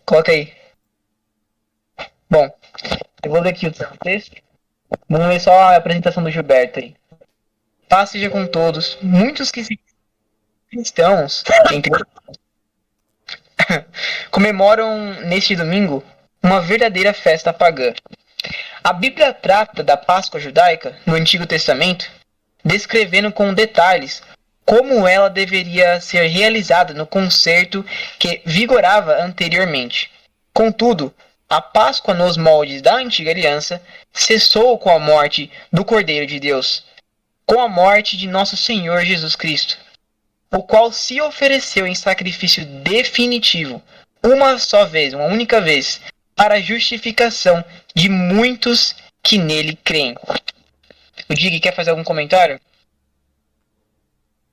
Coloca aí. Bom, eu vou ler aqui o texto. Vamos ver só a apresentação do Gilberto aí. Paz seja com todos. Muitos que se cristãos entre comemoram neste domingo uma verdadeira festa pagã. A Bíblia trata da Páscoa judaica no Antigo Testamento, descrevendo com detalhes como ela deveria ser realizada no concerto que vigorava anteriormente. Contudo, a Páscoa nos moldes da antiga aliança cessou com a morte do Cordeiro de Deus, com a morte de nosso Senhor Jesus Cristo, o qual se ofereceu em sacrifício definitivo, uma só vez, uma única vez, para a justificação de muitos que nele creem. O Dig quer fazer algum comentário?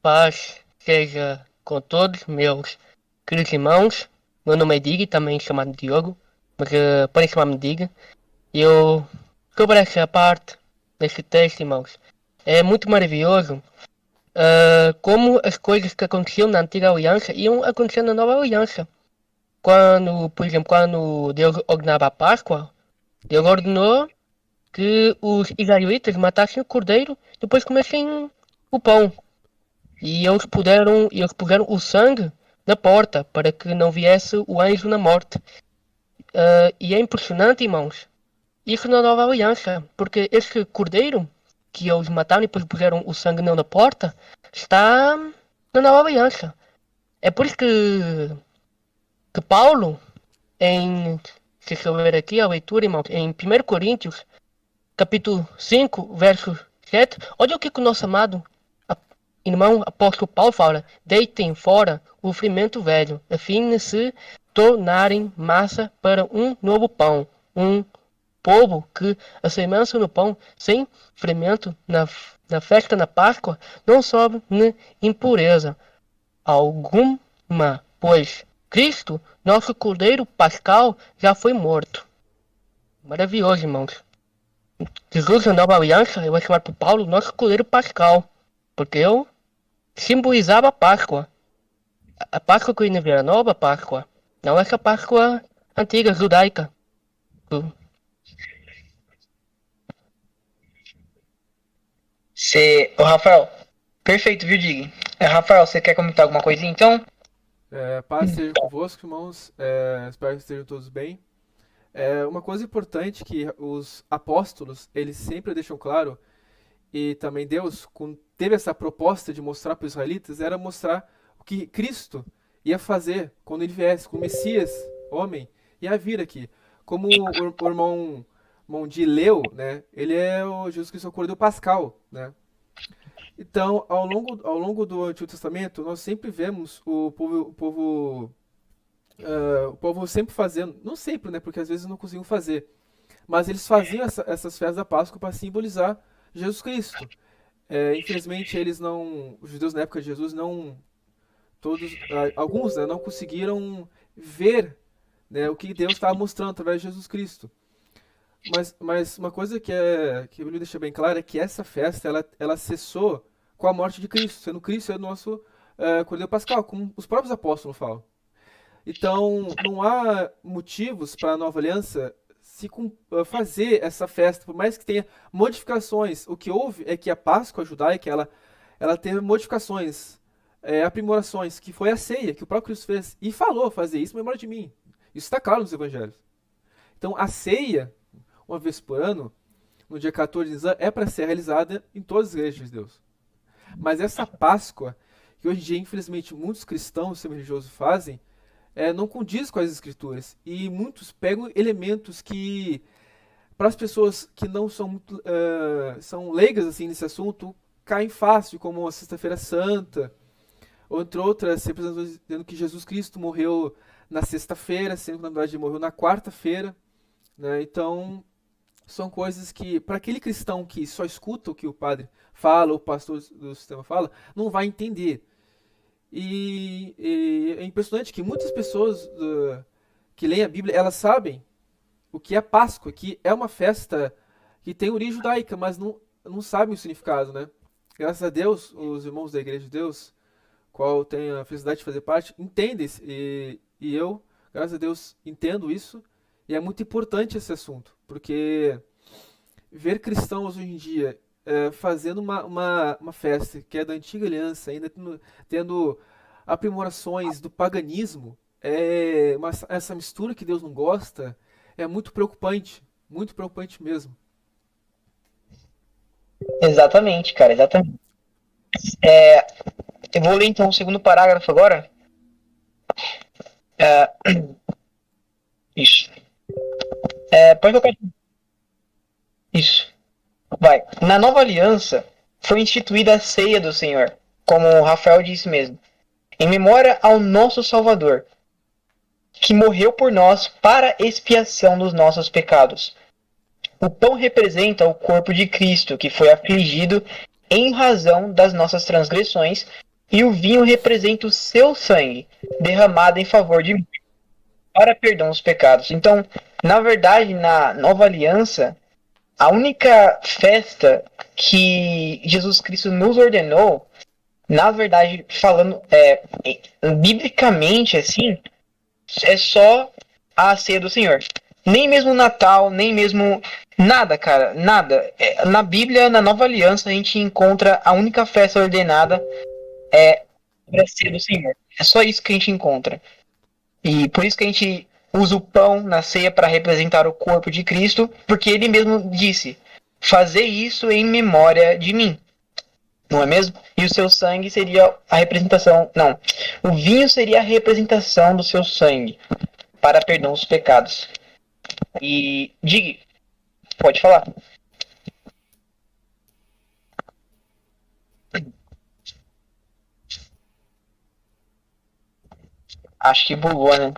Paz seja com todos meus queridos irmãos. Meu nome é Dig, também chamado Diogo, mas podem chamar-me Dig. Eu, sobre essa parte desse texto, irmãos, é muito maravilhoso como as coisas que aconteciam na antiga aliança iam acontecer na nova aliança. Quando, por exemplo, quando Deus ordenava a Páscoa, Deus ordenou que os israelitas matassem o cordeiro depois comessem o pão. E eles puseram o sangue na porta para que não viesse o anjo na morte. E é impressionante, irmãos, isso na nova aliança, porque esse cordeiro que eles mataram e depois puseram o sangue não na porta está na nova aliança. É por isso que Paulo, em, se eu ler aqui a leitura, irmãos, em 1 Coríntios, capítulo 5, verso 7, olha o que o nosso amado irmão apóstolo Paulo fala: deitem fora o fermento velho, a fim de se tornarem massa para um novo pão, um povo que assemelha no pão sem fermento na festa na Páscoa não sobe nem impureza alguma, pois Cristo, nosso Cordeiro Pascal, já foi morto. Maravilhoso, irmãos. Jesus, na nova aliança, eu vou chamar por Paulo, nosso Cordeiro Pascal, porque eu simbolizava a Páscoa. A Páscoa que ia a nova Páscoa. Não essa Páscoa antiga, judaica. Ô, Rafael, perfeito, viu, Dig? Rafael, você quer comentar alguma coisinha então? Paz seja convosco, irmãos. Espero que estejam todos bem. Uma coisa importante que os apóstolos, eles sempre deixam claro, e também Deus teve essa proposta de mostrar para os israelitas, era mostrar o que Cristo ia fazer quando ele viesse, com o Messias, homem, ia vir aqui. Como o irmão de leu, né? Ele é o Jesus Cristo, é o Cordeiro Pascal, né? Então, ao longo do Antigo Testamento, nós sempre vemos o povo sempre fazendo, não sempre, né, porque às vezes não conseguiam fazer, mas eles faziam essas festas da Páscoa para simbolizar Jesus Cristo. Infelizmente, os judeus na época de Jesus não, alguns, né, não conseguiram ver, né, o que Deus estava mostrando através de Jesus Cristo. Mas uma coisa que a Bíblia deixa bem clara é que essa festa ela cessou com a morte de Cristo, sendo Cristo é o nosso Cordeiro Pascal, como os próprios apóstolos falam. Então, não há motivos para a nova aliança fazer essa festa, por mais que tenha modificações. O que houve é que a Páscoa judaica ela teve modificações, aprimorações, que foi a ceia que o próprio Cristo fez e falou fazer isso em memória de mim. Isso está claro nos evangelhos. Então, a ceia, uma vez por ano, no dia 14 de Nisan, é para ser realizada em todas as igrejas de Deus. Mas essa Páscoa, que hoje em dia, infelizmente, muitos cristãos semi-religiosos fazem, não condiz com as escrituras. E muitos pegam elementos que, para as pessoas que não são muito, são leigas assim nesse assunto, caem fácil, como a Sexta-feira Santa, ou entre outras, representando dizendo que Jesus Cristo morreu na sexta-feira, sendo que na verdade ele morreu na quarta-feira, né? Então, são coisas que, para aquele cristão que só escuta o que o padre fala, o pastor do sistema fala, não vai entender. E é impressionante que muitas pessoas que leem a Bíblia, elas sabem o que é Páscoa, que é uma festa que tem origem judaica, mas não sabem o significado, né? Graças a Deus, os irmãos da Igreja de Deus, qual tenho a felicidade de fazer parte, entendem e eu graças a Deus, entendo isso. E é muito importante esse assunto, porque ver cristãos hoje em dia fazendo uma festa que é da antiga aliança, ainda tendo aprimorações do paganismo, essa mistura que Deus não gosta, é muito preocupante mesmo. Exatamente, cara, exatamente. Eu vou ler então o segundo parágrafo agora. É, isso. Pode colocar. Isso. Vai. Na nova aliança foi instituída a ceia do Senhor, como o Rafael disse mesmo, em memória ao nosso Salvador, que morreu por nós para expiação dos nossos pecados. O pão representa o corpo de Cristo, que foi afligido em razão das nossas transgressões, e o vinho representa o seu sangue, derramado em favor de mim, para perdão dos pecados. Então, na verdade, na nova aliança, a única festa que Jesus Cristo nos ordenou, na verdade, falando biblicamente assim, é só a ceia do Senhor. Nem mesmo o Natal, nem mesmo nada, cara, nada. Na Bíblia, na Nova Aliança, a gente encontra a única festa ordenada para a ceia do Senhor. É só isso que a gente encontra. E por isso que a gente usa o pão na ceia para representar o corpo de Cristo, porque ele mesmo disse: fazer isso em memória de mim. Não é mesmo? E o seu sangue seria a representação. Não. O vinho seria a representação do seu sangue para perdão dos pecados. E Dig, pode falar. Acho que bugou, né?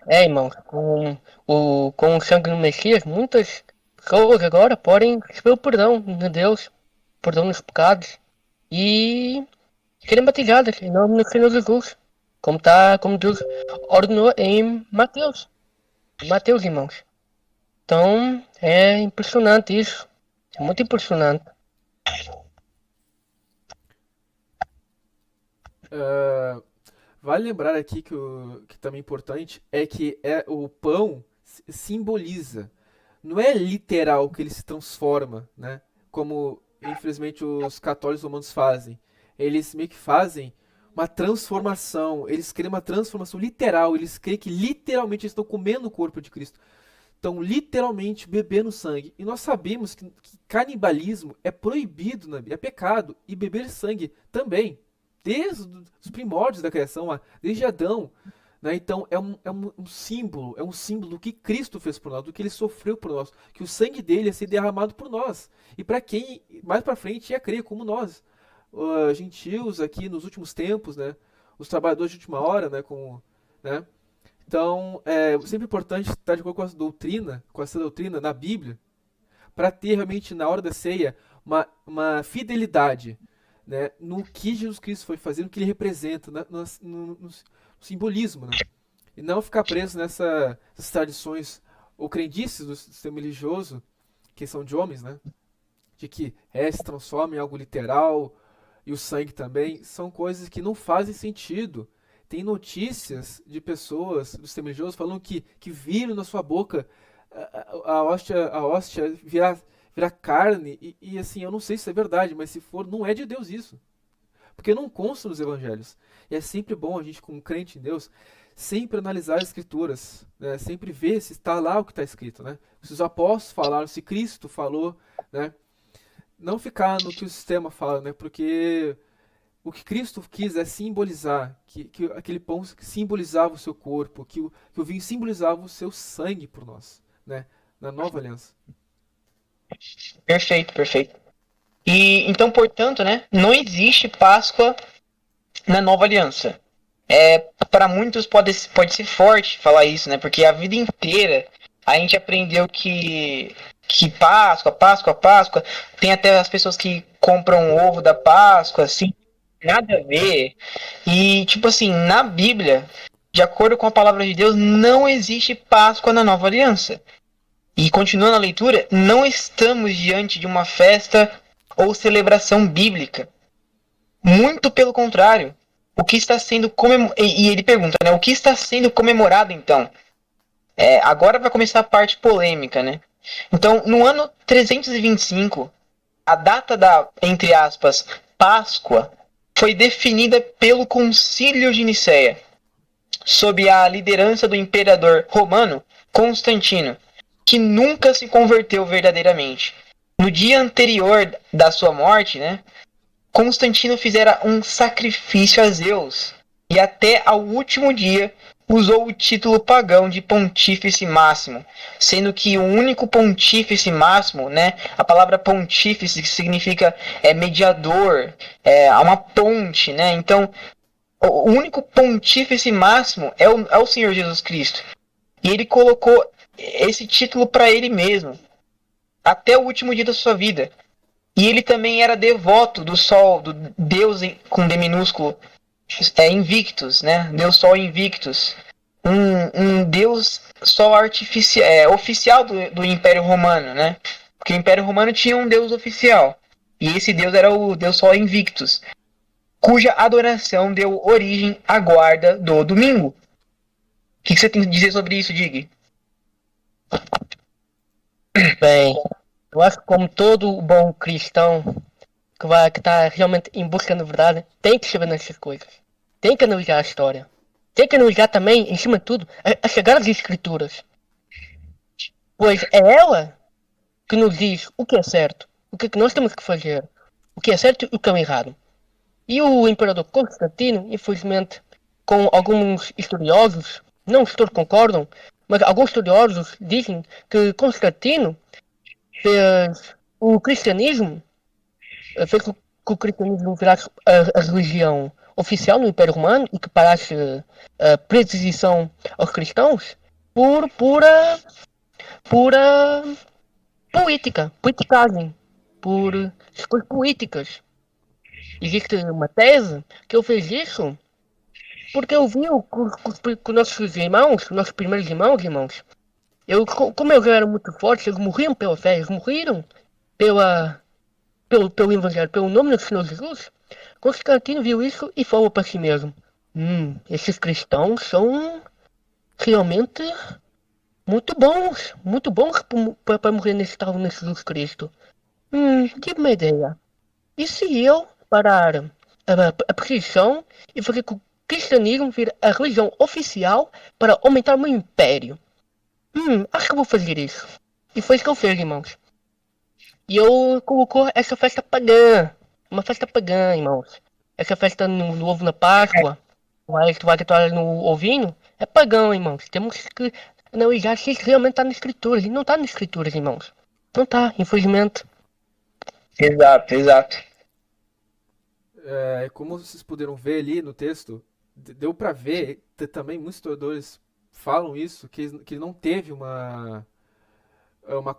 Irmão, com o sangue do Messias, muitas pessoas agora podem receber o perdão de Deus, perdão dos pecados e serem batizadas em nome do Senhor Jesus, como Deus ordenou em Mateus. Mateus, irmãos. Então, é impressionante isso. É muito impressionante. Vale lembrar aqui que também é importante é que o pão simboliza. Não é literal que ele se transforma, né? Como infelizmente os católicos romanos fazem. Eles meio que fazem uma transformação. Eles querem uma transformação literal. Eles creem que literalmente eles estão comendo o corpo de Cristo. Estão literalmente bebendo sangue. E nós sabemos que canibalismo é proibido, é pecado. E beber sangue também. Desde os primórdios da criação, desde Adão. Né? Então é um símbolo do que Cristo fez por nós, do que ele sofreu por nós, que o sangue dele ia ser derramado por nós. E para quem mais para frente ia crer, como nós, gentios aqui nos últimos tempos, né? Os trabalhadores de última hora, né? Né? Então é sempre importante estar de acordo com essa doutrina na Bíblia, para ter realmente na hora da ceia uma fidelidade, né, no que Jesus Cristo foi fazendo, no que ele representa, no simbolismo, né? E não ficar preso nessas tradições ou crendices do sistema religioso, que são de homens, né? De que se transforma em algo literal, e o sangue também, são coisas que não fazem sentido. Tem notícias de pessoas do sistema religioso falando que viram na sua boca a hóstia virar carne, e assim, eu não sei se é verdade, mas se for, não é de Deus isso. Porque não consta nos evangelhos. E é sempre bom a gente, como crente em Deus, sempre analisar as escrituras, né? Sempre ver se está lá o que está escrito, né? Se os apóstolos falaram, se Cristo falou, né? Não ficar no que o sistema fala, né? Porque o que Cristo quis é simbolizar, que aquele pão simbolizava o seu corpo, que o vinho simbolizava o seu sangue por nós, né? Na nova aliança. Perfeito, perfeito. E então, portanto, né, não existe Páscoa na Nova Aliança. Para muitos pode ser forte falar isso, né? Porque a vida inteira a gente aprendeu que Páscoa, tem até as pessoas que compram o ovo da Páscoa, assim, nada a ver. E tipo assim, na Bíblia, de acordo com a palavra de Deus, não existe Páscoa na Nova Aliança. E continuando a leitura, não estamos diante de uma festa ou celebração bíblica. Muito pelo contrário. o que está sendo comemorado. E ele pergunta, né? O que está sendo comemorado então? Agora vai começar a parte polêmica, né? Então, no ano 325, a data da, entre aspas, Páscoa foi definida pelo Concílio de Nicéia, sob a liderança do imperador romano Constantino, que nunca se converteu verdadeiramente. No dia anterior da sua morte, né, Constantino fizera um sacrifício a Zeus e até ao último dia usou o título pagão de Pontífice Máximo, sendo que o único Pontífice Máximo, né, a palavra Pontífice que significa mediador, uma ponte, né, então o único Pontífice Máximo é o Senhor Jesus Cristo. E ele colocou esse título para ele mesmo, até o último dia da sua vida. E ele também era devoto do Sol, do Deus com D minúsculo, Invictus, né? Deus Sol Invictus. Um Deus Sol artificial, oficial do Império Romano, né? Porque o Império Romano tinha um Deus oficial. E esse Deus era o Deus Sol Invictus, cuja adoração deu origem à guarda do domingo. O que você tem a dizer sobre isso, Dig? Bem, eu acho que como todo bom cristão que está realmente em busca da verdade, tem que saber nessas coisas. Tem que analisar a história. Tem que analisar também, em cima de tudo, a chegar às escrituras. Pois é ela que nos diz o que é certo, o que é que nós temos que fazer, o que é certo e o que é errado. E o imperador Constantino, infelizmente, com alguns estudiosos, não todos concordam, mas alguns estudiosos dizem que Constantino fez o cristianismo, fez com que o cristianismo virasse a religião oficial no Império Romano e que parasse a perseguição aos cristãos por pura politicagem, por escolhas políticas. Existe uma tese que eu fiz isso porque eu vi com nossos irmãos, nossos primeiros irmãos, como eles eram muito fortes, eles morriam pela fé, eles morreram pelo Evangelho, pelo nome do Senhor Jesus. Constantino viu isso e falou para si mesmo: esses cristãos são realmente muito bons para morrer nesse tal nesse Jesus Cristo. Tive uma ideia. E se eu parar a perseguição e fazer com que o cristianismo vire a religião oficial para aumentar o meu império? Acho que vou fazer isso. E foi isso que eu fiz, irmãos. E eu colocou essa festa pagã. Uma festa pagã, irmãos. Essa festa no ovo na Páscoa, tu vai que tu no ovinho, é pagão, irmãos. Temos que analisar se isso realmente está nas escrituras. E não está nas escrituras, irmãos. Não está, infelizmente. Exato, exato. Como vocês puderam ver ali no texto, deu para ver, também muitos historiadores falam isso, que não teve uma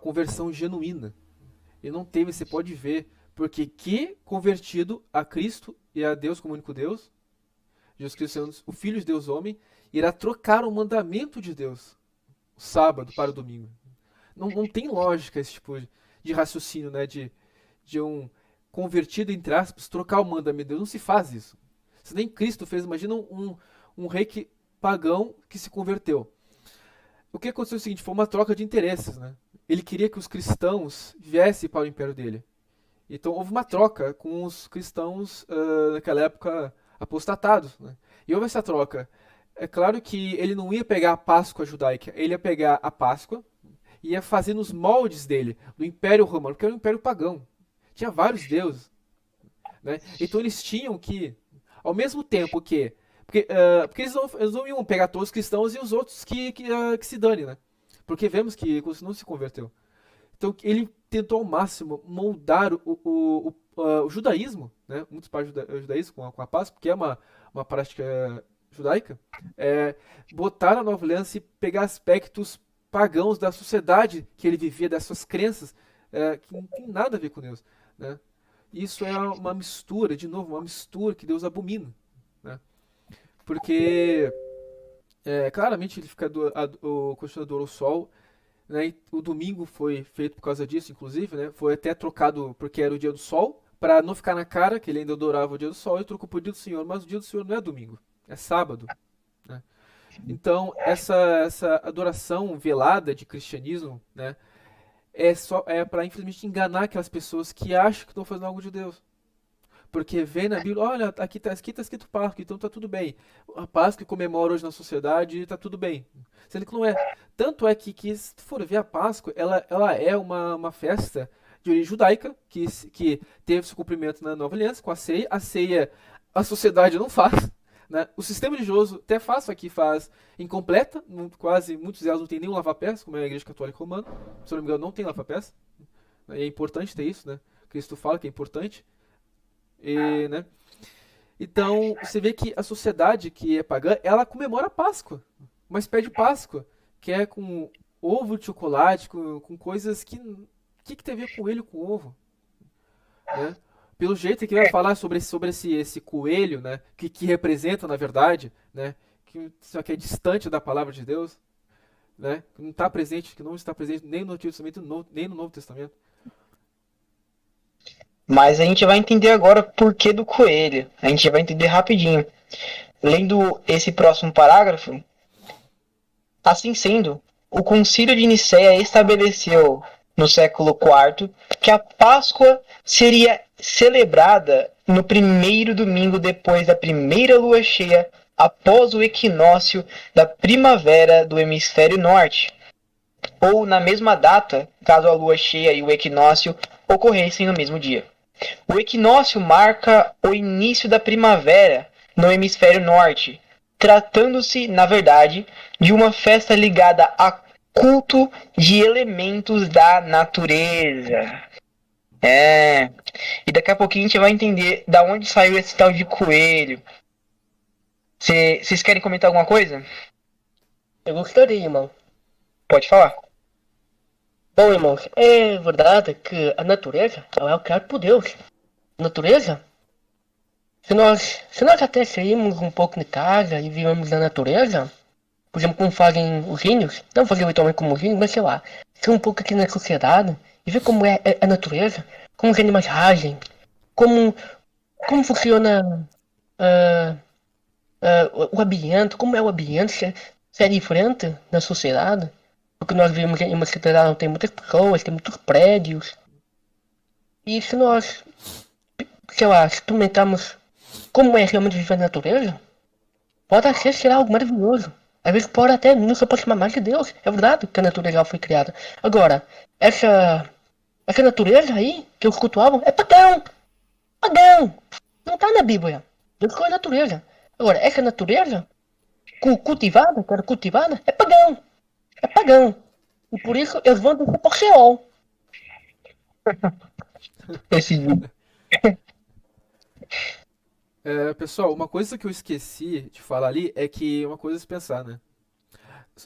conversão genuína. E não teve, você pode ver, porque que convertido a Cristo e a Deus como único Deus, Jesus Cristo sendo o Filho de Deus homem, irá trocar o mandamento de Deus, o sábado para o domingo. Não tem lógica esse tipo de raciocínio, né? De um convertido, entre aspas, trocar o mandamento de Deus. Não se faz isso. Se nem Cristo fez, imagina um rei pagão que se converteu. O que aconteceu é o seguinte, foi uma troca de interesses, né? Ele queria que os cristãos viessem para o império dele. Então houve uma troca com os cristãos naquela época apostatados, né? E houve essa troca. É claro que ele não ia pegar a Páscoa judaica, ele ia pegar a Páscoa e ia fazer nos moldes dele, do Império Romano, porque era um império pagão. Tinha vários deuses, né? Então eles tinham que, ao mesmo tempo que... Porque eles não iam pegar todos os cristãos e os outros que se dane, né? Porque vemos que não se converteu. Então ele tentou ao máximo moldar o judaísmo, né? Muitos param o judaísmo com a Páscoa, porque é uma prática judaica, botar a nova aliança e pegar aspectos pagãos da sociedade que ele vivia, das suas crenças, que não tem nada a ver com Deus, né? Isso é uma mistura, de novo, uma mistura que Deus abomina, né? Porque claramente ele fica o Constantino adorou o sol, né? E o domingo foi feito por causa disso, inclusive, né? Foi até trocado porque era o dia do sol, para não ficar na cara que ele ainda adorava o dia do sol, ele trocou por dia do Senhor, mas o dia do Senhor não é domingo, é sábado, né? Então, essa adoração velada de cristianismo, né, é para infelizmente enganar aquelas pessoas que acham que estão fazendo algo de Deus. Porque vê na Bíblia, olha, aqui tá escrito Páscoa, então tá tudo bem. A Páscoa que comemora hoje na sociedade, tá tudo bem. Sendo que não é. Tanto é que se tu for ver a Páscoa, ela é uma festa de origem judaica, que teve seu cumprimento na Nova Aliança, com a ceia. A ceia a sociedade não faz. Né? O sistema religioso até faz, só que faz incompleta. Quase muitos delas não tem nem um lava-pés, como é a Igreja Católica Romana. Se eu não me engano, não tem lava-pés. E é importante ter isso, né? Cristo fala que é importante. Né? Então, você vê que a sociedade que é pagã, ela comemora a Páscoa. Uma espécie de Páscoa, que é com ovo de chocolate, com coisas que tem a ver coelho com ovo, né? Pelo jeito que vai falar sobre esse coelho, né? Que representa, na verdade, né? Só que é distante da palavra de Deus, né? Que não está presente, que não está presente nem no Antigo Testamento, nem no Novo Testamento. Mas a gente vai entender agora o porquê do coelho. A gente vai entender rapidinho. Lendo esse próximo parágrafo, assim sendo, o Concílio de Nicéia estabeleceu no século IV que a Páscoa seria celebrada no primeiro domingo depois da primeira lua cheia, após o equinócio da primavera do hemisfério norte, ou na mesma data, caso a lua cheia e o equinócio ocorressem no mesmo dia. O equinócio marca o início da primavera no hemisfério norte, tratando-se, na verdade, de uma festa ligada a culto de elementos da natureza. E daqui a pouquinho a gente vai entender da onde saiu esse tal de coelho. Vocês querem comentar alguma coisa? Eu gostaria, irmão. Pode falar. Bom, irmãos, é verdade que a natureza ela é criada por Deus. A natureza, se nós até saímos um pouco de casa e vivemos na natureza, por exemplo, como fazem os índios, não fazer habitualmente como os índios, mas sei lá, ser um pouco aqui na sociedade e ver como é a natureza, como os animais agem, como funciona ah, o ambiente, como é o ambiente, se é diferente na sociedade, porque nós vivemos em uma sociedade onde tem muitas pessoas, tem muitos prédios, e se nós, sei lá, experimentamos como é realmente viver na natureza, pode até ser algo maravilhoso. Às vezes pode até nos aproximar mais de Deus. É verdade que a natureza foi criada. Agora, essa natureza aí que eles cultuavam é pagão. Pagão. Não está na Bíblia. Deus criou a natureza. Agora, essa natureza cultivada, que era cultivada, é pagão. É pagão. E por isso eles vão descer por Sheol. Esse Pessoal, uma coisa que eu esqueci de falar ali é que uma coisa a se pensar, né?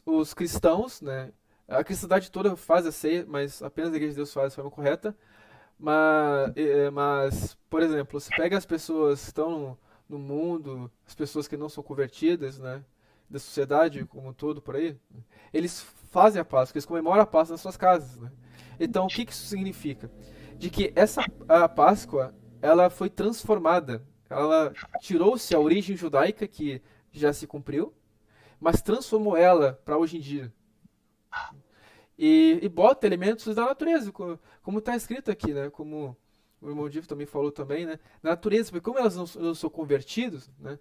Os cristãos, né? A cristandade toda faz a ceia, mas apenas a Igreja de Deus faz de forma correta. Mas, por exemplo, você pega as pessoas que estão no mundo, as pessoas que não são convertidas, né? Da sociedade como um todo por aí, eles fazem a Páscoa, eles comemoram a Páscoa nas suas casas, né? Então, o que isso significa? De que a Páscoa, ela foi transformada. Ela tirou-se a origem judaica que já se cumpriu, mas transformou ela para hoje em dia. E bota elementos da natureza, como está escrito aqui, né? Como o irmão Divo também falou também, né? Na natureza, porque como elas não são convertidos, né?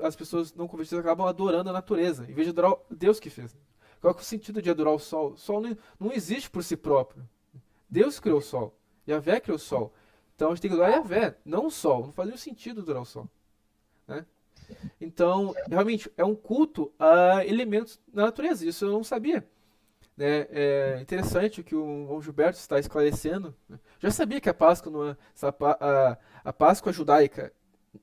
As pessoas não convertidas acabam adorando a natureza, em vez de adorar o Deus que fez. Qual é o sentido de adorar o sol? O sol não existe por si próprio. Deus criou o sol. Yahvé criou o sol. Então a gente tem que adorar Yahvé, não o sol. Não faz nenhum sentido adorar o sol. Né? Então, realmente, é um culto a elementos da natureza. Isso eu não sabia. Né? É interessante o que o João Gilberto está esclarecendo. Já sabia que a Páscoa não é, a Páscoa judaica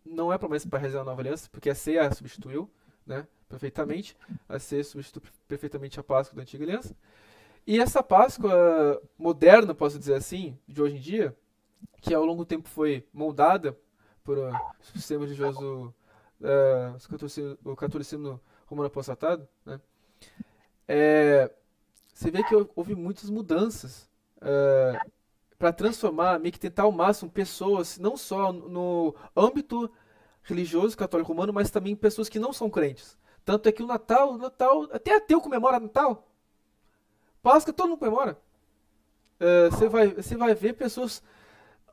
não é promessa para realizar a nova aliança, porque a ceia a substituiu, né, perfeitamente. A ceia substitui perfeitamente a Páscoa da antiga aliança. E essa Páscoa moderna, posso dizer assim, de hoje em dia, que ao longo do tempo foi moldada por o sistema religioso, o catolicismo romano apostatado, né, você vê que houve muitas mudanças para transformar, meio que tentar ao máximo pessoas, não só no âmbito religioso católico romano, mas também pessoas que não são crentes. Tanto é que o Natal, até ateu comemora Natal. Páscoa todo mundo comemora. Você vai ver pessoas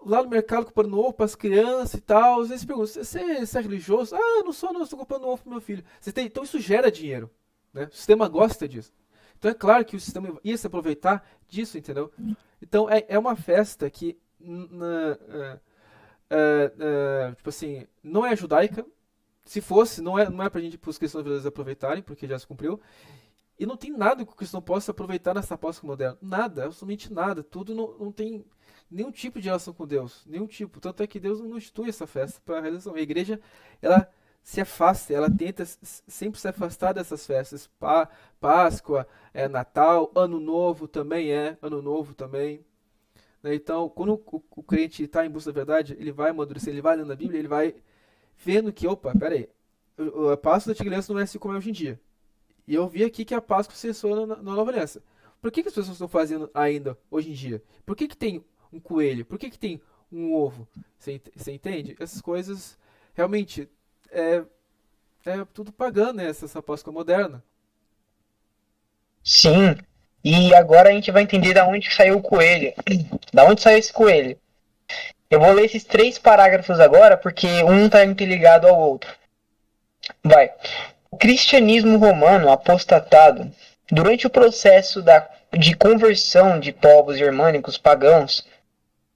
lá no mercado comprando ovo para as crianças e tal. Às vezes perguntam, você é religioso? Ah, não sou, não, estou comprando ovo para meu filho. Então isso gera dinheiro, né? O sistema gosta disso. Então é claro que o sistema ia se aproveitar disso, entendeu? Então é uma festa que, tipo assim, não é judaica. Se fosse, não é pra gente, os cristãos brasileiros aproveitarem, porque já se cumpriu. E não tem nada que o cristão possa aproveitar nessa Páscoa moderna. Nada, absolutamente nada. Tudo não tem nenhum tipo de relação com Deus. Nenhum tipo. Tanto é que Deus não institui essa festa para a realização. A igreja, ela se afasta, ela tenta sempre se afastar dessas festas. Páscoa, Natal, Ano Novo também Ano Novo também. Né? Então, quando o crente está em busca da verdade, ele vai amadurecer, ele vai lendo a Bíblia, ele vai vendo que, opa, peraí, a Páscoa da Antiga Aliança não é assim como é hoje em dia. E eu vi aqui que a Páscoa cessou na Nova Aliança. Por que as pessoas estão fazendo ainda hoje em dia? Por que tem um coelho? Por que tem um ovo? Você entende? Essas coisas realmente é tudo pagano, né? Essa Páscoa moderna. Sim. E agora a gente vai entender da onde saiu o coelho. Da onde saiu esse coelho? Eu vou ler esses 3 parágrafos agora, porque um está interligado ao outro. Vai. O cristianismo romano apostatado, durante o processo de conversão de povos germânicos pagãos,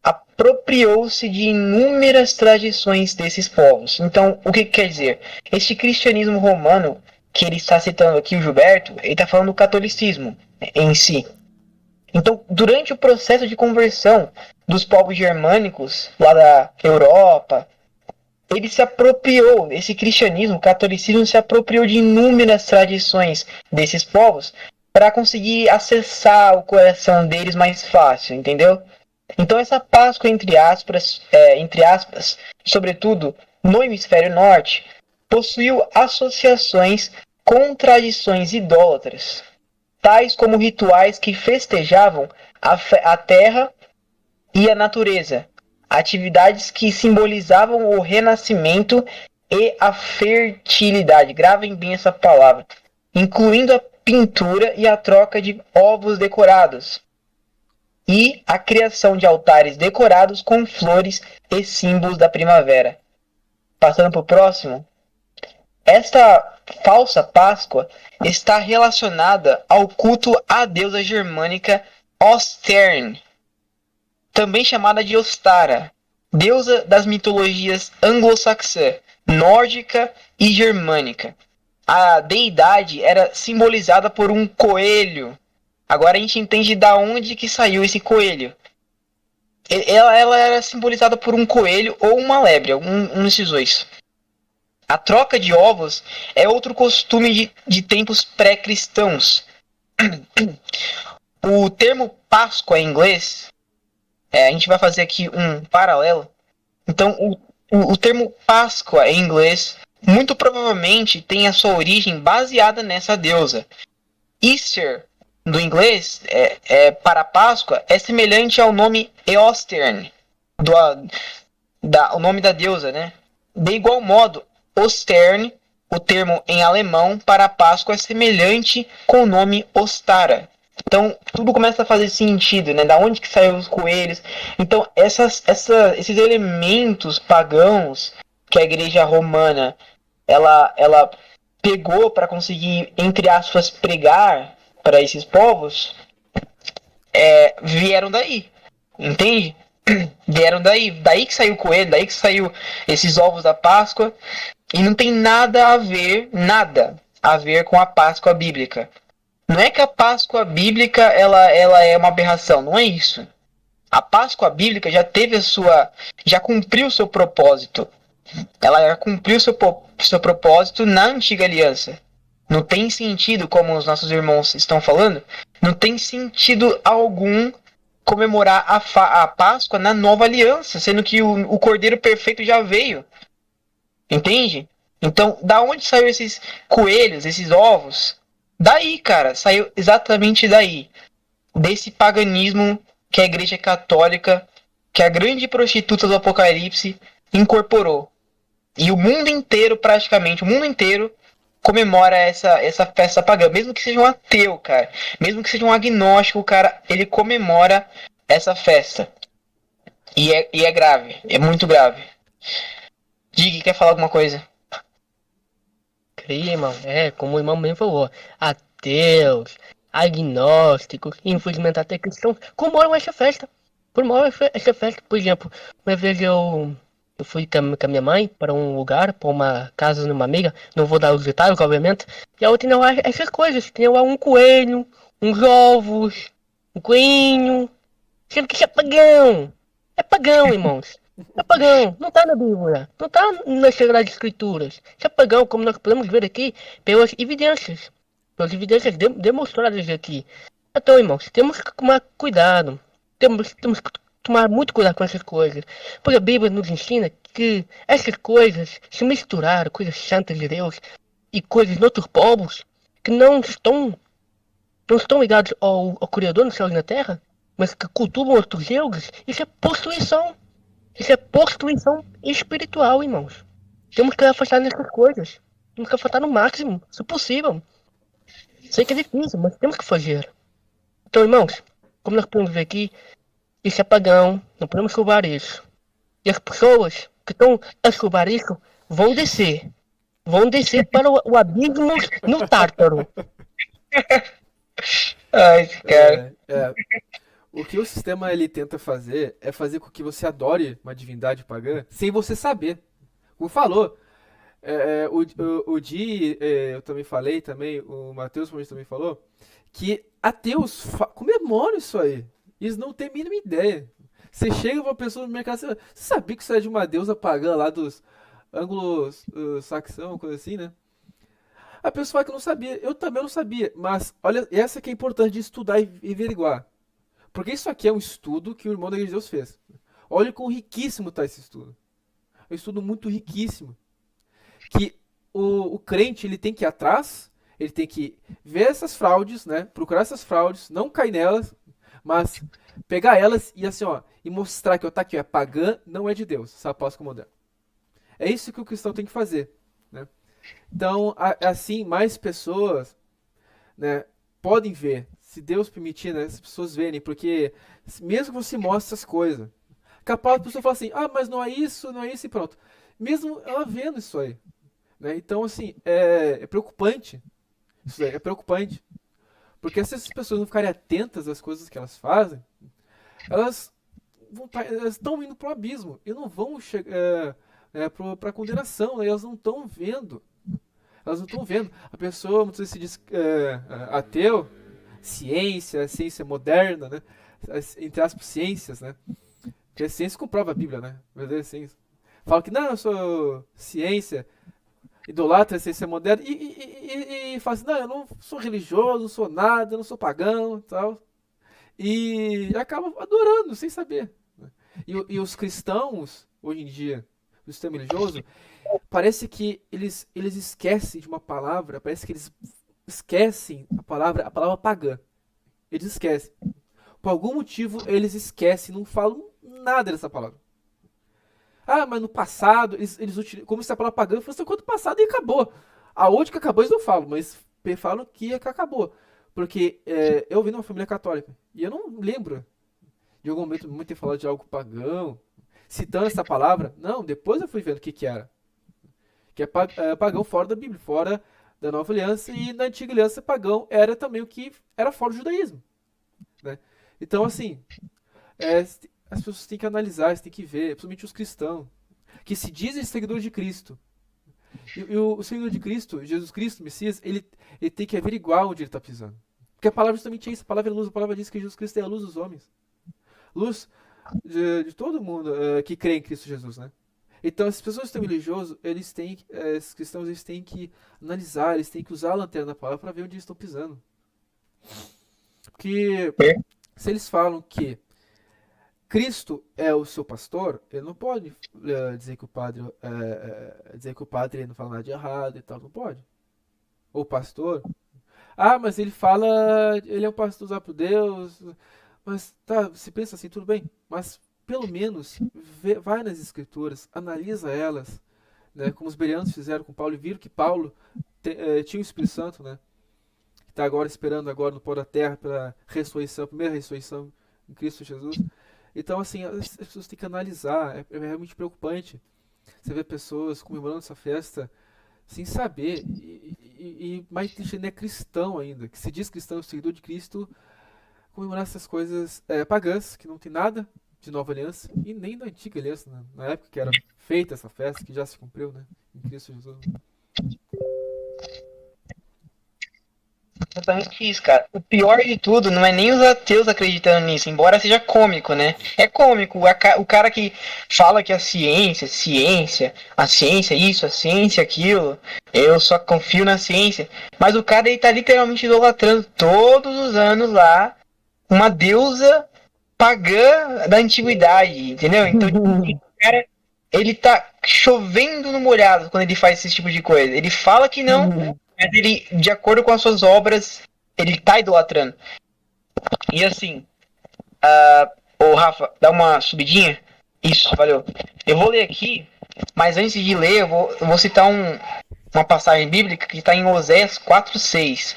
apropriou-se de inúmeras tradições desses povos. Então, o que quer dizer? Este cristianismo romano, que ele está citando aqui, o Gilberto, ele está falando do catolicismo em si. Então, durante o processo de conversão dos povos germânicos, lá da Europa, ele se apropriou, esse cristianismo, o catolicismo se apropriou de inúmeras tradições desses povos para conseguir acessar o coração deles mais fácil, entendeu? Então essa Páscoa, entre aspas, sobretudo no hemisfério norte, possuiu associações com tradições idólatras, tais como rituais que festejavam a terra e a natureza, atividades que simbolizavam o renascimento e a fertilidade. Gravem bem essa palavra. Incluindo a pintura e a troca de ovos decorados. E a criação de altares decorados com flores e símbolos da primavera. Passando para o próximo. Esta falsa Páscoa está relacionada ao culto à deusa germânica Ostern, também chamada de Ostara, deusa das mitologias anglo-saxã, nórdica e germânica. A deidade era simbolizada por um coelho. Agora a gente entende de onde que saiu esse coelho. Ela era simbolizada por um coelho ou uma lebre, um desses dois. A troca de ovos é outro costume de tempos pré-cristãos. O termo Páscoa em inglês, a gente vai fazer aqui um paralelo. Então, o termo Páscoa em inglês muito provavelmente tem a sua origem baseada nessa deusa. Easter, do inglês, para Páscoa, é semelhante ao nome Eostern, o nome da deusa, né? De igual modo, Ostern, o termo em alemão para Páscoa, é semelhante com o nome Ostara. Então, tudo começa a fazer sentido, né? Da onde que saíram os coelhos. Então, esses elementos pagãos que a igreja romana ela pegou para conseguir, entre aspas, pregar para esses povos, vieram daí. Entende? Vieram daí. Daí que saiu o coelho, daí que saiu esses ovos da Páscoa. E não tem nada a ver com a Páscoa bíblica. Não é que a Páscoa bíblica ela é uma aberração, não é isso. A Páscoa bíblica já cumpriu o seu propósito. Ela já cumpriu o seu propósito na Antiga Aliança. Não tem sentido, como os nossos irmãos estão falando, não tem sentido algum comemorar a Páscoa na Nova Aliança, sendo que o Cordeiro Perfeito já veio. Entende? Então, da onde saíram esses coelhos, esses ovos? Daí, cara, saiu exatamente daí. Desse paganismo que a Igreja Católica, que a grande prostituta do Apocalipse, incorporou. E o mundo inteiro, praticamente, o mundo inteiro, comemora essa festa pagã. Mesmo que seja um ateu, cara. Mesmo que seja um agnóstico, cara, ele comemora essa festa. E é grave, é muito grave. Dig, quer falar alguma coisa? Cria, irmão. Como o irmão mesmo falou. Ateus, agnósticos, infelizmente até cristãos, comemoram essa festa. Comemoram essa festa. Por exemplo, uma vez eu fui com a minha mãe para um lugar, para uma casa de uma amiga. Não vou dar os detalhes, obviamente. E a outra tinha lá essas coisas. Tinha lá um coelho, uns ovos, um coelhinho. Sendo que isso é pagão. É pagão, irmãos. É pagão. Não está na Bíblia. Não está nas Sagradas Escrituras. Isso é pagão, como nós podemos ver aqui pelas evidências. Pelas evidências demonstradas aqui. Então, irmãos, temos que tomar cuidado. Temos que tomar muito cuidado com essas coisas. Porque a Bíblia nos ensina que essas coisas se misturaram, coisas santas de Deus, e coisas de outros povos que não estão ligados ao Criador no céu e na terra, mas que cultuam outros deuses, isso é prostituição. Isso é prostituição espiritual, irmãos. Temos que afastar dessas coisas. Temos que afastar no máximo, se possível. Sei que é difícil, mas temos que fazer. Então, irmãos, como nós podemos ver aqui, isso é pagão, não podemos roubar isso. E as pessoas que estão a roubar isso vão descer. Vão descer para o abismo no Tártaro. Ai, esse cara. O que o sistema ele tenta fazer é fazer com que você adore uma divindade pagã sem você saber. Como falou, o Di, eu também falei também, o Matheus também falou, que ateus comemoram isso aí. Eles não têm a mínima ideia. Você chega pra uma pessoa no mercado, você sabia que isso é de uma deusa pagã lá dos anglo-saxão, coisa assim, né? A pessoa fala que não sabia, eu também não sabia, mas olha, essa que é importante de estudar e averiguar. Porque isso aqui é um estudo que o irmão da Igreja de Deus fez. Olha quão riquíssimo está esse estudo. É um estudo muito riquíssimo. Que o crente ele tem que ir atrás, ele tem que ver essas fraudes, né? Procurar essas fraudes, não cair nelas, mas pegar elas e assim, ó, e mostrar que tá aqui, é pagã, não é de Deus, essa apóstolo moderno. É isso que o cristão tem que fazer, né? Então, assim, mais pessoas, né, podem ver, se Deus permitir, né, as pessoas verem, porque mesmo que você mostre essas coisas, capaz a pessoa falar assim, mas não é isso e pronto. Mesmo ela vendo isso aí, né? Então, assim, é preocupante. Isso aí é preocupante. Porque se essas pessoas não ficarem atentas às coisas que elas fazem, elas estão indo para o abismo e não vão chegar para a condenação, né? Elas não estão vendo. Elas não estão vendo. A pessoa muitas vezes se diz ateu, ciência moderna, né? Entre aspas, ciências, né? Porque a ciência comprova a Bíblia, né? Verdadeira ciência. Fala que não, eu sou ciência, idolatra a ciência moderna e fala assim, não, eu não sou religioso, não sou nada, eu não sou pagão e tal. E acaba adorando, sem saber. E os cristãos, hoje em dia, do sistema religioso, parece que eles esquecem de uma palavra, parece que eles esquecem a palavra pagã. Eles esquecem. Por algum motivo, eles esquecem, não falam nada dessa palavra. Mas no passado, eles utilizam, como se a palavra pagã fosse quanto passado e acabou. Aonde que acabou, eles não falam, mas falam que acabou. Porque eu vim de uma família católica, e eu não lembro de algum momento ter falado de algo pagão, citando essa palavra. Não, depois eu fui vendo o que era. Que é pagão fora da Bíblia, fora da Nova Aliança, e na Antiga Aliança pagão era também o que era fora do judaísmo. Né? Então, assim, as pessoas têm que analisar, eles têm que ver, principalmente os cristãos, que se dizem seguidores de Cristo. E o seguidor de Cristo, Jesus Cristo, Messias, ele tem que averiguar onde ele está pisando. Porque a palavra justamente é isso, a palavra é luz, a palavra diz que Jesus Cristo é a luz dos homens. Luz de todo mundo que crê em Cristo Jesus, né? Então, as pessoas que estão religiosas, esses cristãos, eles têm que analisar, eles têm que usar a lanterna da palavra para ver onde eles estão pisando. Porque se eles falam que Cristo é o seu pastor, ele não pode dizer que o padre não fala nada de errado e tal, não pode. Ou pastor, mas ele fala, ele é um pastor usado por Deus, Mas tá, você pensa assim, tudo bem, mas pelo menos vai nas escrituras, analisa elas, né? Como os bereanos fizeram com Paulo e viram que Paulo tinha o Espírito Santo, né? Que está agora esperando agora no pó da terra pela ressurreição, primeira ressurreição em Cristo Jesus. Então, assim, as pessoas têm que analisar, é realmente preocupante. Você vê pessoas comemorando essa festa sem saber, e mais triste ainda é cristão ainda, que se diz cristão, seguidor de Cristo, comemorar essas coisas pagãs, que não tem nada de nova aliança, e nem da antiga aliança, né? Na época que era feita essa festa, que já se cumpriu, né? Em Cristo Jesus. Exatamente isso, cara. O pior de tudo não é nem os ateus acreditando nisso, embora seja cômico, né? É cômico. O cara que fala que a ciência, isso, a ciência, aquilo, eu só confio na ciência. Mas o cara, ele tá literalmente idolatrando todos os anos lá uma deusa pagã da antiguidade, entendeu? Então, o cara, ele tá chovendo no molhado quando ele faz esse tipo de coisa. Ele fala que não, mas ele, de acordo com as suas obras, ele tá idolatrando. E assim, ô Rafa, dá uma subidinha. Isso, valeu. Eu vou ler aqui, mas antes de ler, eu vou citar uma passagem bíblica que está em Oséias 4:6.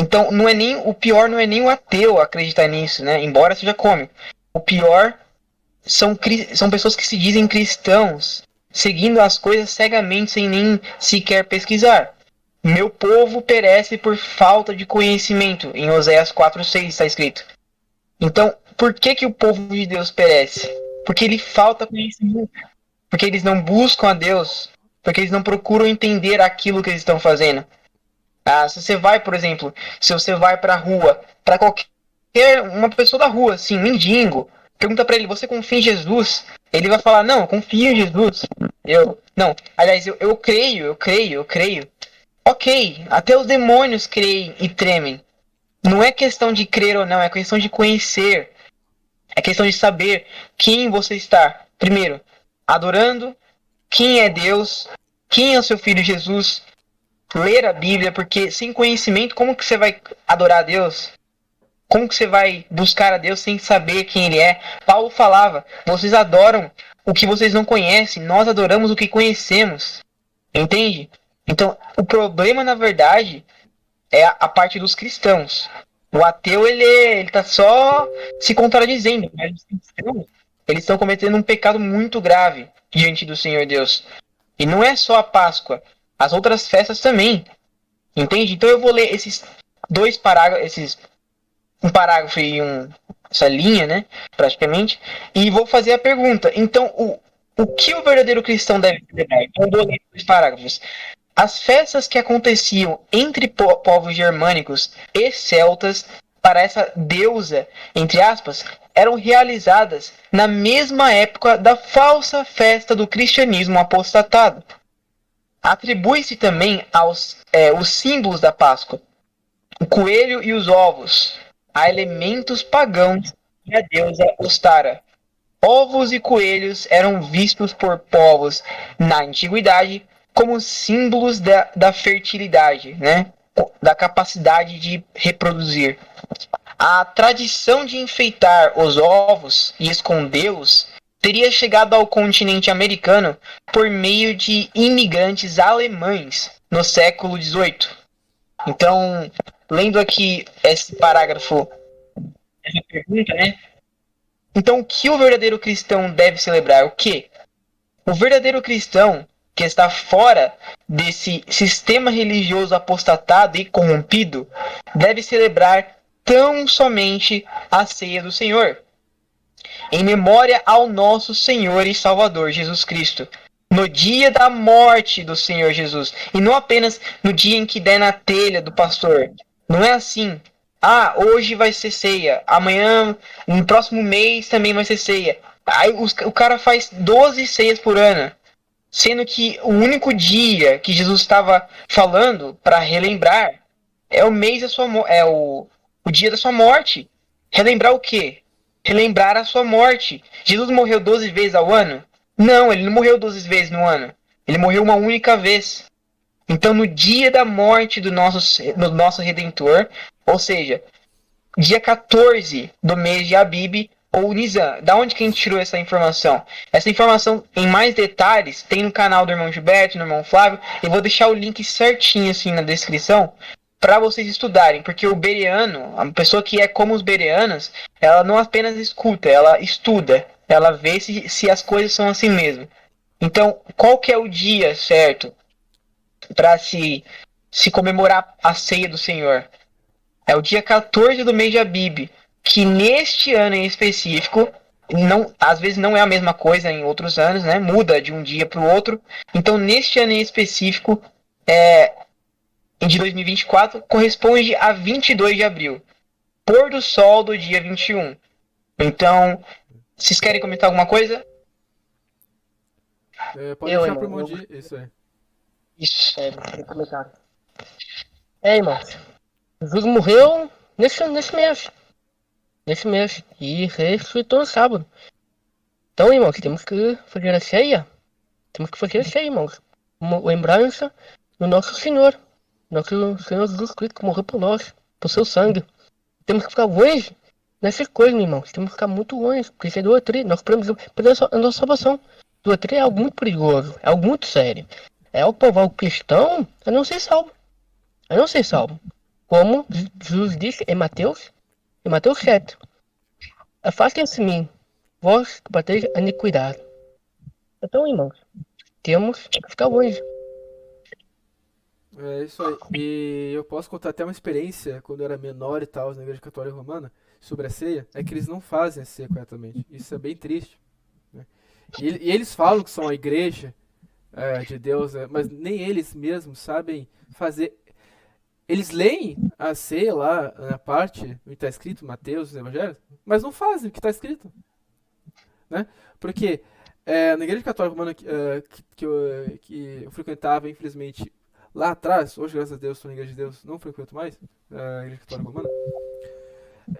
Então, não é nem o pior, não é nem o ateu acreditar nisso, né? Embora seja cômico. O pior são pessoas que se dizem cristãos, seguindo as coisas cegamente sem nem sequer pesquisar. Meu povo perece por falta de conhecimento. Em Oséias 4:6 está escrito. Então, por que o povo de Deus perece? Porque ele falta conhecimento. Porque eles não buscam a Deus. Porque eles não procuram entender aquilo que eles estão fazendo. Se você vai, por exemplo, se você vai pra rua, pra qualquer uma pessoa da rua, assim, mendigo, pergunta pra ele, você confia em Jesus? Ele vai falar, não, eu confio em Jesus. Não, aliás, eu creio. Ok, até os demônios creem e tremem. Não é questão de crer ou não, é questão de conhecer. É questão de saber quem você está, primeiro, adorando, quem é Deus, quem é o seu filho Jesus, ler a Bíblia, porque sem conhecimento, como que você vai adorar a Deus? Como que você vai buscar a Deus sem saber quem Ele é? Paulo falava, vocês adoram o que vocês não conhecem, nós adoramos o que conhecemos. Entende? Então, o problema, na verdade, é a parte dos cristãos. O ateu, ele tá só se contradizendo, mas os cristãos, eles estão cometendo um pecado muito grave diante do Senhor Deus. E não é só a Páscoa, as outras festas também. Entende? Então eu vou ler esses dois parágrafos, um parágrafo e essa linha, né, praticamente, e vou fazer a pergunta. Então, o que o verdadeiro cristão deve celebrar? Então eu vou ler os parágrafos. As festas que aconteciam entre povos germânicos e celtas para essa deusa, entre aspas, eram realizadas na mesma época da falsa festa do cristianismo apostatado. Atribui-se também os símbolos da Páscoa, o coelho e os ovos, a elementos pagãos e a deusa Ostara. Ovos e coelhos eram vistos por povos na antiguidade como símbolos da fertilidade, né? Da capacidade de reproduzir. A tradição de enfeitar os ovos e escondê-los teria chegado ao continente americano por meio de imigrantes alemães no século XVIII. Então, lendo aqui esse parágrafo, essa pergunta, né? Então, o que o verdadeiro cristão deve celebrar? O quê? O verdadeiro cristão que está fora desse sistema religioso apostatado e corrompido deve celebrar tão somente a ceia do Senhor, em memória ao nosso Senhor e Salvador Jesus Cristo, no dia da morte do Senhor Jesus, e não apenas no dia em que der na telha do pastor. Não é assim. Hoje vai ser ceia, amanhã, no próximo mês também vai ser ceia. Aí o cara faz 12 ceias por ano, sendo que o único dia que Jesus estava falando para relembrar é o mês da sua o dia da sua morte. Relembrar o quê? Relembrar a sua morte. Jesus morreu 12 vezes ao ano? Não, ele não morreu 12 vezes no ano. Ele morreu uma única vez. Então, no dia da morte do nosso Redentor, ou seja, dia 14 do mês de Abib ou Nisan. Da onde que a gente tirou essa informação? Essa informação em mais detalhes tem no canal do irmão Gilberto, do irmão Flávio. Eu vou deixar o link certinho assim na descrição para vocês estudarem, porque o bereano, a pessoa que é como os bereanos, ela não apenas escuta, ela estuda, ela vê se as coisas são assim mesmo. Então, qual que é o dia certo para se comemorar a ceia do Senhor? É o dia 14 do mês de Abib, que neste ano em específico, não, às vezes não é a mesma coisa em outros anos, né? Muda de um dia para o outro. Então, neste ano em específico, de 2024, corresponde a 22 de abril. Pôr do sol do dia 21. Então, vocês querem comentar alguma coisa? Pode Eu, deixar irmão, pro Mondi, isso aí. Isso. Vou comentar. Irmãos, Jesus morreu nesse mês. Nesse mês. E ressuscitou no sábado. Então, irmãos, temos que fazer a ceia. Temos que fazer a ceia, irmãos. Uma lembrança do nosso Senhor. Nosso Senhor Jesus Cristo que morreu por nós. Por seu sangue. Temos que ficar longe nessas coisas, irmãos. Temos que ficar muito longe. Porque isso é idolatria. Nós podemos perder a nossa salvação. Idolatria é algo muito perigoso. É algo muito sério. É algo para o cristão a não ser salvo. A não ser salvo. Como Jesus disse em Mateus 7. Afastem-se de mim, vós que bateis a iniquidade. Então, irmãos, temos que ficar longe. É isso aí. E eu posso contar até uma experiência quando eu era menor e tal, na Igreja Católica Romana, sobre a ceia, é que eles não fazem a ceia corretamente. Isso é bem triste, né? E eles falam que são a igreja de Deus, mas nem eles mesmos sabem fazer. Eles leem a ceia lá na parte que está escrito, Mateus, os Evangelhos, mas não fazem o que está escrito, né? Porque na Igreja Católica Romana que eu frequentava, infelizmente, lá atrás, hoje, graças a Deus, estou na Igreja de Deus, não frequento mais a Igreja Católica Romana,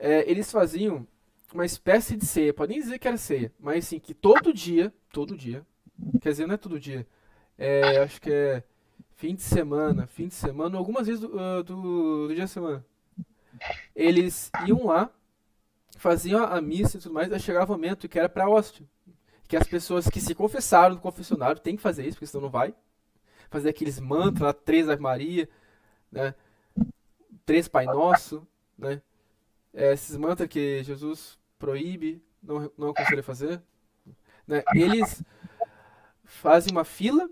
eles faziam uma espécie de ceia, pode nem dizer que era ceia, mas assim, que todo dia, quer dizer, não é todo dia, acho que é fim de semana, algumas vezes do dia da semana, eles iam lá, faziam a missa e tudo mais, aí chegava o momento que era pra hóstia, que as pessoas que se confessaram no confessionário têm que fazer isso, porque senão não vai, fazer aqueles mantras lá, 3 Ave Maria, né, 3 Pai Nosso, né, esses mantras que Jesus proíbe, não aconselha fazer, né, eles fazem uma fila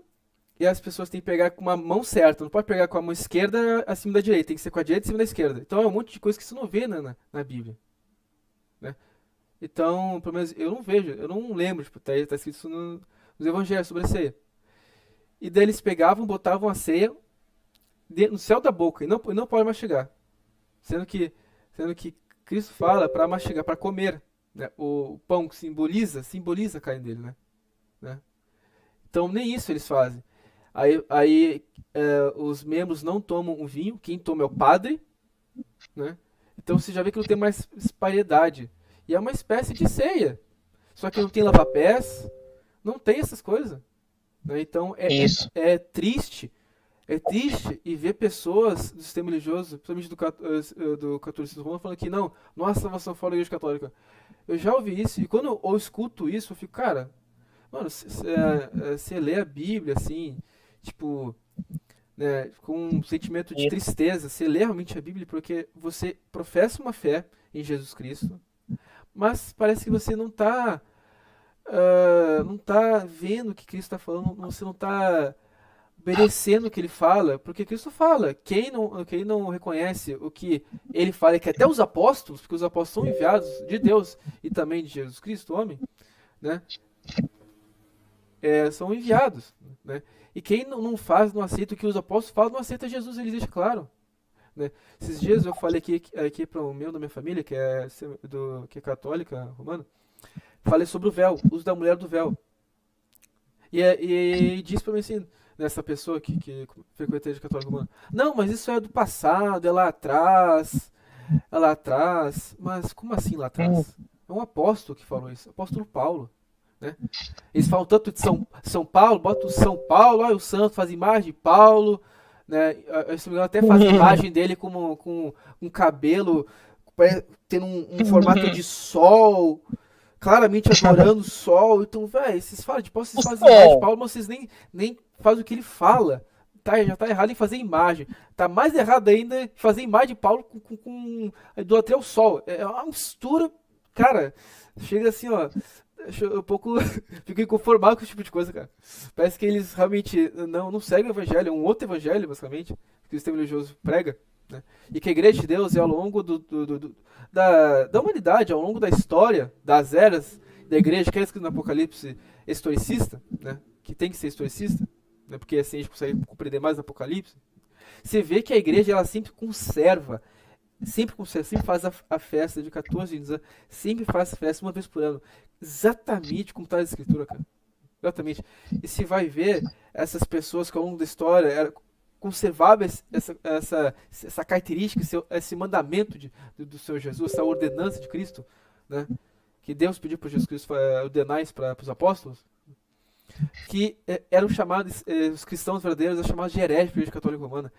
e as pessoas têm que pegar com uma mão certa, não pode pegar com a mão esquerda acima da direita, tem que ser com a direita acima da esquerda. Então é um monte de coisa que você não vê na Bíblia, né? Então, pelo menos eu não vejo, eu não lembro, tipo, tá escrito isso nos Evangelhos sobre a ceia. E daí eles pegavam, botavam a ceia no céu da boca e não pode mastigar. Sendo que Cristo fala para mastigar, para comer, né? O pão que simboliza a carne dele, né? Então nem isso eles fazem. Aí os membros não tomam o vinho, quem toma é o padre, né? Então você já vê que não tem mais variedade. E é uma espécie de ceia. Só que não tem lava-pés, não tem essas coisas, né? Então Isso. é triste. É triste e ver pessoas do sistema religioso, principalmente do catolicismo romano, falando que não, nossa salvação fora da Igreja Católica. Eu já ouvi isso, e quando eu escuto isso, eu fico, cara, mano, você lê a Bíblia, assim, tipo, né, com um sentimento de tristeza, você lê realmente a Bíblia porque você professa uma fé em Jesus Cristo, mas parece que você não tá vendo o que Cristo está falando, você não tá obedecendo o que ele fala, porque Cristo fala, quem não reconhece o que ele fala, é que até os apóstolos, porque os apóstolos são enviados de Deus e também de Jesus Cristo, homem, né, são enviados, né, e quem não aceita o que os apóstolos falam, não aceita Jesus, ele deixa claro, né. Esses dias eu falei aqui para o meu da minha família, que é católica, romana, falei sobre o véu, uso da mulher do véu, e disse para mim assim, nessa pessoa que frequenta a Igreja Católica Romana, não, mas isso é do passado, é lá atrás, mas como assim lá atrás? É um apóstolo que falou isso, apóstolo Paulo, né? Eles falam tanto de São Paulo, bota o São Paulo, o santo faz imagem de Paulo, né? Se não me engano, até faz imagem dele com um cabelo tendo um formato de sol, claramente adorando o sol. Então, velho, vocês falam de Paulo, vocês fazem imagem de Paulo, mas vocês nem fazem o que ele fala. Já tá errado em fazer imagem. Tá mais errado ainda em fazer imagem de Paulo com idolatria ao sol. É uma mistura, cara. Chega assim, ó. Um pouco. Fico inconformado com esse tipo de coisa, cara. Parece que eles realmente não seguem o evangelho, é um outro evangelho, basicamente, que o sistema religioso prega. Né? E que a igreja de Deus é ao longo da humanidade, ao longo da história, das eras da igreja, que é escrito no Apocalipse, historicista, né? Que tem que ser historicista, né? Porque assim a gente consegue compreender mais o Apocalipse. Você vê que a igreja ela sempre conserva, sempre faz a festa de 14 anos, sempre faz a festa uma vez por ano, exatamente como está na escritura, cara. Exatamente. E se vai ver essas pessoas que ao longo da história conservava essa característica, esse mandamento do Senhor Jesus, essa ordenança de Cristo, né? Que Deus pediu para Jesus Cristo ordenar isso para os apóstolos, que eram chamados, os cristãos verdadeiros eram chamados de hereges pela Igreja Católica Romana,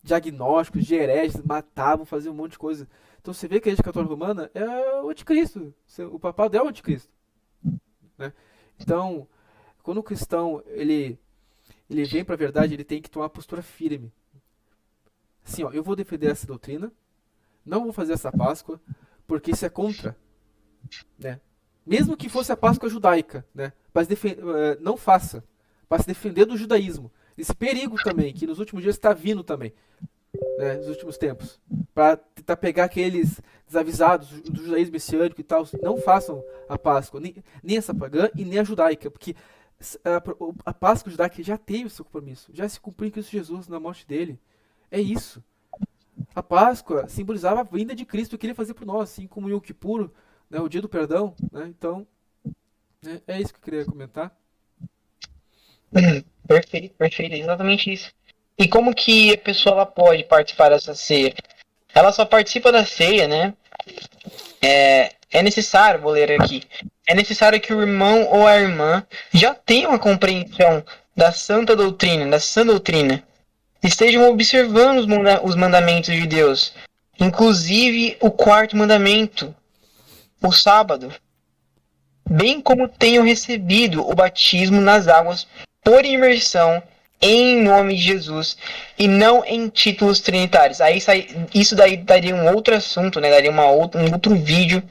diagnósticos de hereges, matavam, faziam um monte de coisa. Então você vê que a Igreja Católica Romana é o anticristo, o papado é o anticristo, né? Então, quando o cristão ele vem para a verdade, ele tem que tomar uma postura firme. Assim, ó, eu vou defender essa doutrina, não vou fazer essa Páscoa, porque isso é contra, né? Mesmo que fosse a Páscoa judaica, né? Mas não faça, para se defender do judaísmo. Esse perigo também, que nos últimos dias está vindo também, né? Nos últimos tempos, para tentar pegar aqueles desavisados do judaísmo messiânico e tal. Não façam a Páscoa, nem essa pagã e nem a judaica, porque a Páscoa judaica já teve o seu compromisso, já se cumpriu em Cristo Jesus na morte dele. É isso. A Páscoa simbolizava a vinda de Cristo, o que ele fazia por nós, assim como o Yom Kippur, né, o dia do perdão, né? Então, é isso que eu queria comentar. Perfeito, perfeito, exatamente isso. E como que a pessoa ela pode participar dessa ceia? Ela só participa da ceia, né? É necessário, vou ler aqui, é necessário que o irmão ou a irmã já tenham uma compreensão da santa doutrina, estejam observando os mandamentos de Deus, inclusive o quarto mandamento, o sábado, bem como tenham recebido o batismo nas águas por imersão em nome de Jesus e não em títulos trinitários. Isso daí daria um outro assunto, né? Daria um outro vídeo,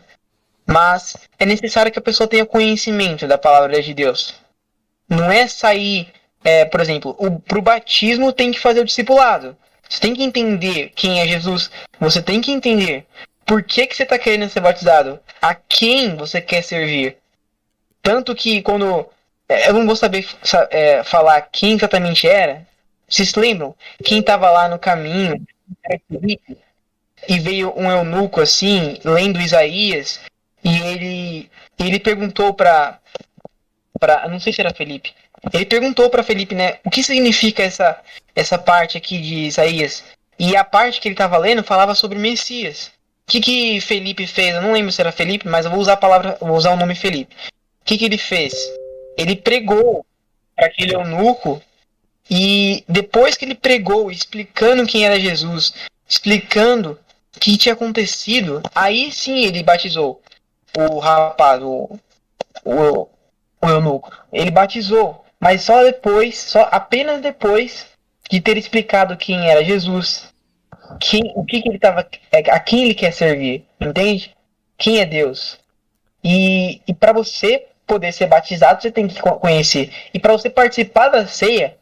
mas é necessário que a pessoa tenha conhecimento da palavra de Deus. Não é sair, por exemplo, para o batismo tem que fazer o discipulado. Você tem que entender quem é Jesus. Você tem que entender por que você está querendo ser batizado. A quem você quer servir. Tanto que quando... eu não vou saber falar quem exatamente era. Vocês se lembram? Quem estava lá no caminho e veio um eunuco assim, lendo Isaías, e ele perguntou para não sei se era Felipe. Ele perguntou para Felipe, né, o que significa essa parte aqui de Isaías? E a parte que ele estava lendo falava sobre o Messias. O que Felipe fez? Eu não lembro se era Felipe, mas eu vou usar o nome Felipe. O que ele fez? Ele pregou para aquele eunuco, e depois que ele pregou, explicando quem era Jesus, explicando o que tinha acontecido, aí sim ele batizou o rapaz, o eunuco. Ele batizou, mas apenas depois de ter explicado quem era Jesus, a quem ele quer servir, entende? Quem é Deus. E para você poder ser batizado, você tem que conhecer. E para você participar da ceia,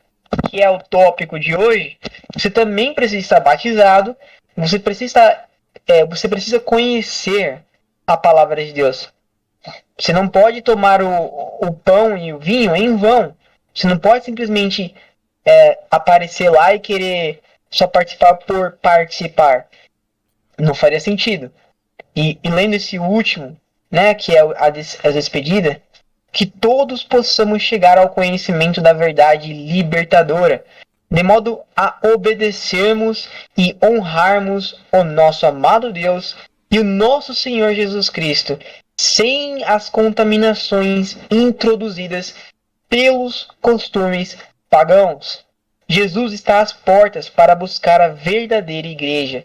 que é o tópico de hoje, você também precisa estar batizado, você precisa conhecer a palavra de Deus. Você não pode tomar o pão e o vinho em vão. Você não pode simplesmente aparecer lá e querer só participar por participar. Não faria sentido. E lendo esse último, né, que é a despedida, que todos possamos chegar ao conhecimento da verdade libertadora, de modo a obedecermos e honrarmos o nosso amado Deus e o nosso Senhor Jesus Cristo, sem as contaminações introduzidas pelos costumes pagãos. Jesus está às portas para buscar a verdadeira igreja.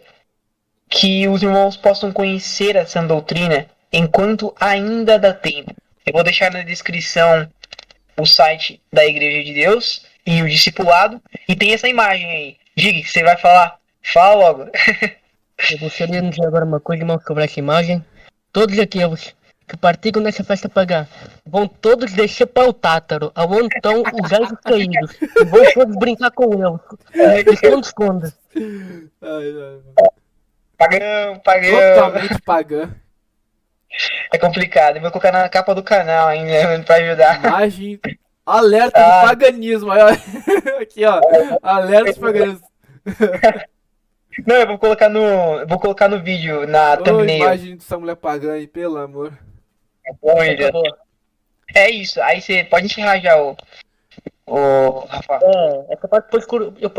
que os irmãos possam conhecer essa doutrina enquanto ainda dá tempo. Eu vou deixar na descrição o site da Igreja de Deus e o discipulado, e tem essa imagem aí. Diga, que você vai falar? Fala logo. Eu gostaria de dizer agora uma coisa, irmão, sobre essa imagem. Todos aqueles que participam nessa festa pagã vão todos descer para o Tátaro, aonde estão os anjos caídos, e vão todos brincar com eles. Esconde. Ai. Pagão. Totalmente pagã. É complicado. Eu vou colocar na capa do canal ainda pra ajudar. Imagem. Alerta de paganismo. Aí, ó. Aqui, ó. Alerta de paganismo. Não, eu vou colocar no vídeo, na Ô, thumbnail. imagem dessa mulher pagã aí, pelo amor. É isso. Aí você pode encerrar já o Rafa. Essa parte depois eu